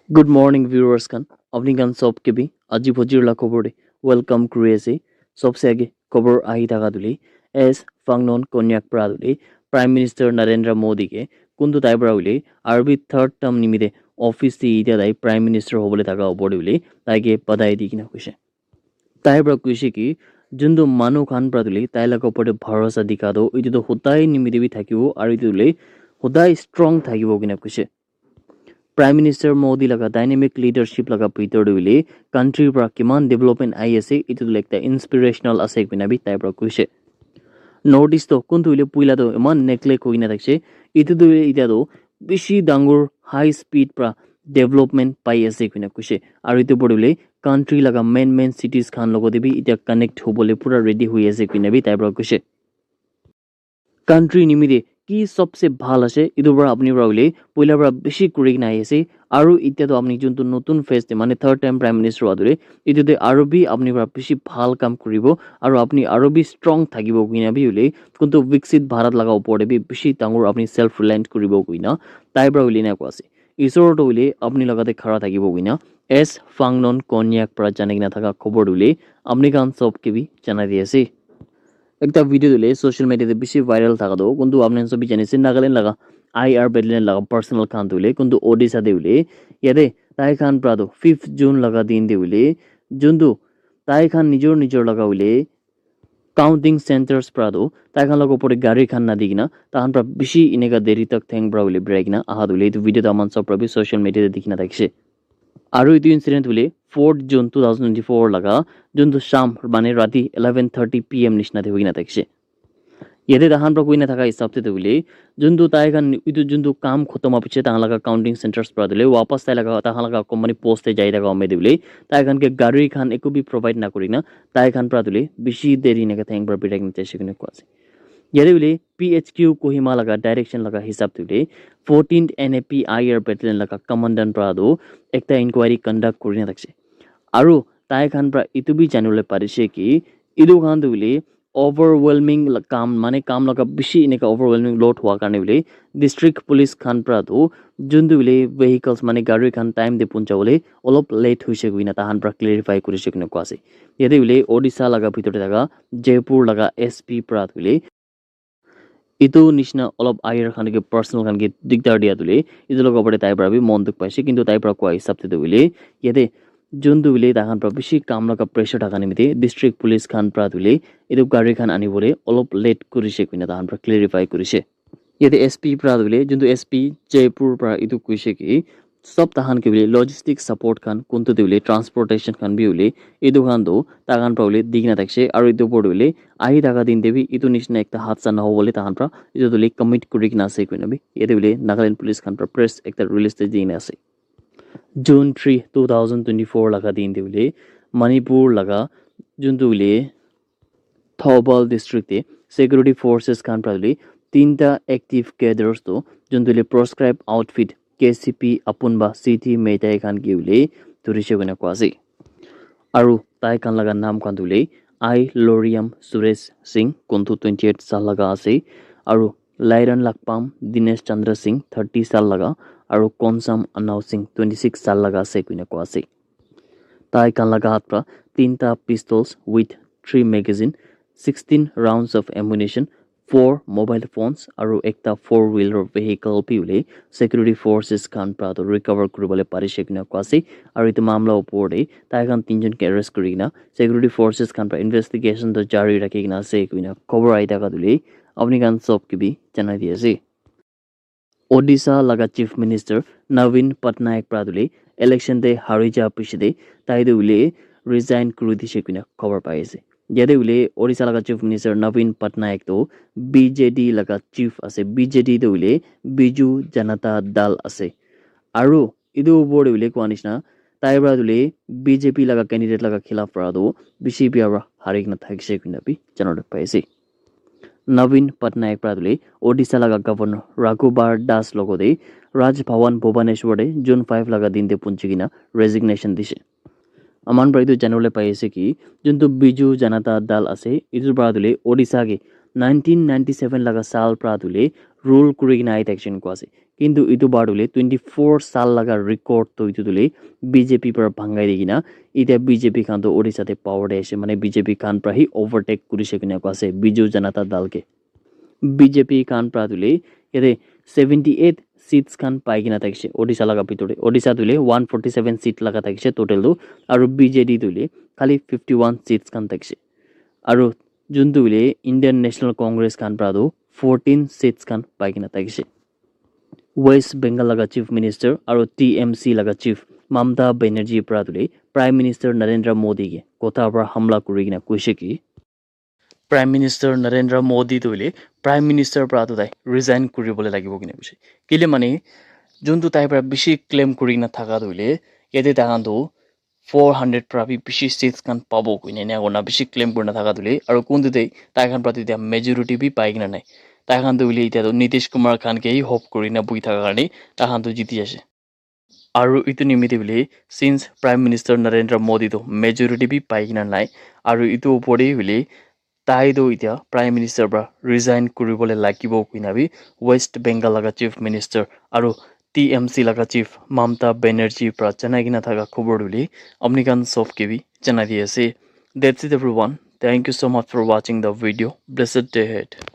Good morning viewers kan apni kan sob ke bi aji bhojir la khobor de welcome kuri ase sobse age khobor ahi thaga duli as fangnon konyak pra duli Prime Minister Narendra Modi ke kundu tai bra ule arbi third term nimide office ti ida dai Prime Minister hobole thaga obode ule tai ke badai di kina kuise tai bra kuise ki jundu manu khan pra duli tai la opore bharosa dikha do itu to hodai nimide bi thakibo aru itu le hodai strong thakibo kina kuise Prime Minister Modi laga dynamic leadership laga Peter Duile country pra kiman development ISA itu lekta inspirational ase kuina bi tai pra kuise Northeast to kuntu ile puila do eman nekle koina takse itu do ita do bishi dangur high speed pra development pai ase kuina kuise aru itu bodule country laga main cities khan logo debi ita connect hobole pura ready hui ase kuina bi tai pra kuise country nimide কি সবচেয়ে ভাল আছে ইটোৰ পৰা আপুনি ৰাউলে পইলাৰ পৰা বেছি কৰি নাই আছে আৰু ইতিয়াতো আপুনি যোনটো নতুন ফেজ মানে থাৰ্ড টাইম প্ৰাইম মিনিষ্টাৰ হোৱাদৰে ইটোতে আৰু বি আপুনি পৰা বেছি ভাল কাম কৰিব আৰু আপুনি আৰু বি ষ্ট্ৰং থাকিব কিনা বি হলে কোনটো বিকশিত ভাৰত লগা ওপৰতে বি বেছি ডাঙৰ আপুনি সেলফ ৰিলায়েন্ট কৰিব কিনা তাই পৰা উলি নাই কোৱা আছে ঈশ্বৰটো উলি আপুনি লগাতে খাৰা থাকিব কিনা এছ ফাংনন কন্যাক পৰা জানি কিনা থকা খবৰ উলি আপুনি কান চবকে বি জানাই দি আছে একটা ভিডিও দিলে সোশ্যাল মিডিয়াতে বেশি ভাইরাল থাকা দো কিন্তু আপনার সবই জানিছেন নাগাল্যান্ড লাগা IR ব্যাটালিয়ন লাগা পার্সোনাল খান তুলে কিন্তু ওডিশা দেউলে ইয়াতে তাই খান প্রাদো 5th জুন লাগা দিন দেউলে জুন্দু তাই খান নিজর লাগা উলে কাউন্টিং সেন্টার্স প্রাদো তাই খান লগো পরে গাড়ি খান না দিগিনা তাহান প্রা বেশি ইনেগা দেরি তক থ্যাং ব্রা উলে ব্রেগিনা আহা দুলে এই ভিডিওতে আমার সব প্রাবি সোশ্যাল মিডিয়াতে দেখিনা থাকছে আৰু এইটো ইনসিডেন্ট হলে 4th জুন 2024 লগা যোনটো শাম মানে ৰাতি 11:30 PM নিচিনাতে হৈ না থাকছে ইয়াতে তাহান পৰা কৈ না থাকা হিচাপতে হলে যোনটো তাই খান এইটো যোনটো কাম খতম হোৱাৰ পিছত তাহান লগা কাউন্টিং চেণ্টাৰ্ছ পৰা দিলে ৱাপাছ তাই লগা তাহান লগা কোম্পানী পোষ্টে যাই থাকা অমে দিলে তাই খানকে গাড়ী খান একো বি প্ৰভাইড নকৰি না তাই খান পৰা দিলে বেছি দেৰি নেকে থেং পৰা বিৰাক নিতে সেখানে কোৱা আছে ইয়াতে উলে PHQ Kohima laga direction laga hisab tule 14th NAP IR battalion laga commandant prado ekta inquiry conduct korina thakse aru tai khan pra itu bi janule parise ki idu khan dule overwhelming kam laga bishi ineka overwhelming load hua karne bile district police khan pra do jundu bile vehicles mane gari khan time de puncha bole olop late hoise guina tahan pra clarify korise kine kwa ase yate bile Odisha laga bhitore daga Jaipur laga SP pra bile itu নিচিনা অলপ আইৰ খানকে personal খানকে দিগদাৰ দিয়া তুলি ইটো লগ ওপৰতে তাই পৰা বি মন দুখ পাইছে কিন্তু তাই পৰা কোৱা হিচাপতে তুলি ইয়াতে যোনটো বুলি তাহান পৰা বেছি কাম লগা প্ৰেছাৰ থকা নিমিত্তে ডিষ্ট্ৰিক্ট পুলিচ খান পৰা তুলি এইটো গাড়ী খান আনিবলৈ অলপ লেট কৰিছে কিনে তাহান পৰা ক্লেৰিফাই কৰিছে ইয়াতে SP পৰা তুলি যোনটো SP জয়পুৰ পৰা এইটো কৈছে কি সব তাহান के लिए लॉजिस्टिक सपोर्ट खान कुंतो दिले ट्रांसपोर्टेशन खान भी उले इदु खान दो तागान प्रवले दिगना तकसे और इदु बोडुले आही दागा दिन देवी इदु निश्ना एकता हादसा न हो बोले ताहान प्रा इदु दुले कमिट कुरिक ना से कुना भी येदे उले नागालैंड पुलिस खान प्रा प्रेस एकता रिलीज ते दिना से जून 3 2024 लगा दिन देउले मणिपुर लगा जुन दुले थौबल डिस्ट्रिक्ट ते सिक्योरिटी फोर्सेस खान प्रवले तीनटा एक्टिव कैडर्स तो जुन दुले proscribed outfit KCP Apunba City Metai Khan Giule Turisha Guna Kwasi Aru Tai Khan Laga Nam Kandule I Loriam Suresh Singh Kuntu 28 Sal Laga Ase Aru Lairan Lakpam Dinesh Chandra Singh 30 Sal Laga Aru Konsam Anau Singh 26 Sal Laga Se Kuna Kwasi Tai Khan Laga Hatra Tinta pistols with 3 magazine 16 rounds of ammunition 4 mobile phones aru ekta 4-wheeler vehicle piule security forces khan pra to recover kuribole parise kina kwase aru itu mamla opore tai khan tinjon ke arrest kurina security forces khan pra investigation to jari rakhina ase kina khobor aita ka dule apni khan sob ki bi janai di ase Odisha laga chief minister Navin Patnaik pra dule election de harija piside tai dule resign kuri dise kina khobor pai ase Yade ule Odisha laga chief minister Navin Patnaik to BJD laga chief ase BJD to ule Biju Janata Dal ase aru idu board ule ko anishna taibra dule BJP laga candidate laga khilaf pra do BJP ara harik na thakse kunna bi janor paise Navin Patnaik pra dule Odisha laga governor Raghubar Das logode Raj Bhawan Bhubaneswar de June 5 laga din de punchigina resignation dise Aman Braidu generally paise ki juntu Biju Janata Dal ase idur bradule Odisha ge 1997 laga sal pra dule rule kuri kina ai action ko ase kintu itu bar dule 24 sal laga record to itu dule BJP par bhangai digina ite BJP khan to Odisha te power de ase mane BJP khan pra hi overtake kuri sekina ko ase Biju Janata Dal ke BJP khan pra dule yete 78 seats khan pai kina thakise Odisha laga bitore Odisha dule 147 seat laga thakise total tu aru BJD dule khali 51 seats khan thakise aru juntu dule Indian National Congress khan pra tu 14 seats khan pai kina thakise West Bengal laga chief minister aru TMC laga chief Mamata Banerjee pra dule Prime Minister Narendra Modi ke kotha par hamla kuri kina koise ki Prime Minister Narendra Modi dule Prime Minister pra tu dai resign kuribole lagibo kina koise kile mane juntu tai pra bishi claim kuri na thaka dule yete tahan tu 400 pra bi bishi seats kan pabo kuine ne gona bishi claim kurna thaka dule aru kuntu dei tai khan prati dia majority bi pai kina nai tai khan tu ule itia tu Nitish Kumar khan ke hi hope kuri na bui thaka karni tai khan tu jiti ase aru itu nimite bile since Prime Minister Narendra Modi to majority bi pai kina nai aru itu upore bile tai do itia Prime Minister pra resign kuribole lagibo kuina bi West Bengal laga chief minister aru TMC laga chief Mamata Banerjee pra janai kina thaka khobor duli apni kan sof ke bi janai di ase. That's it everyone. Thank you so much for watching the video. Blessed day ahead.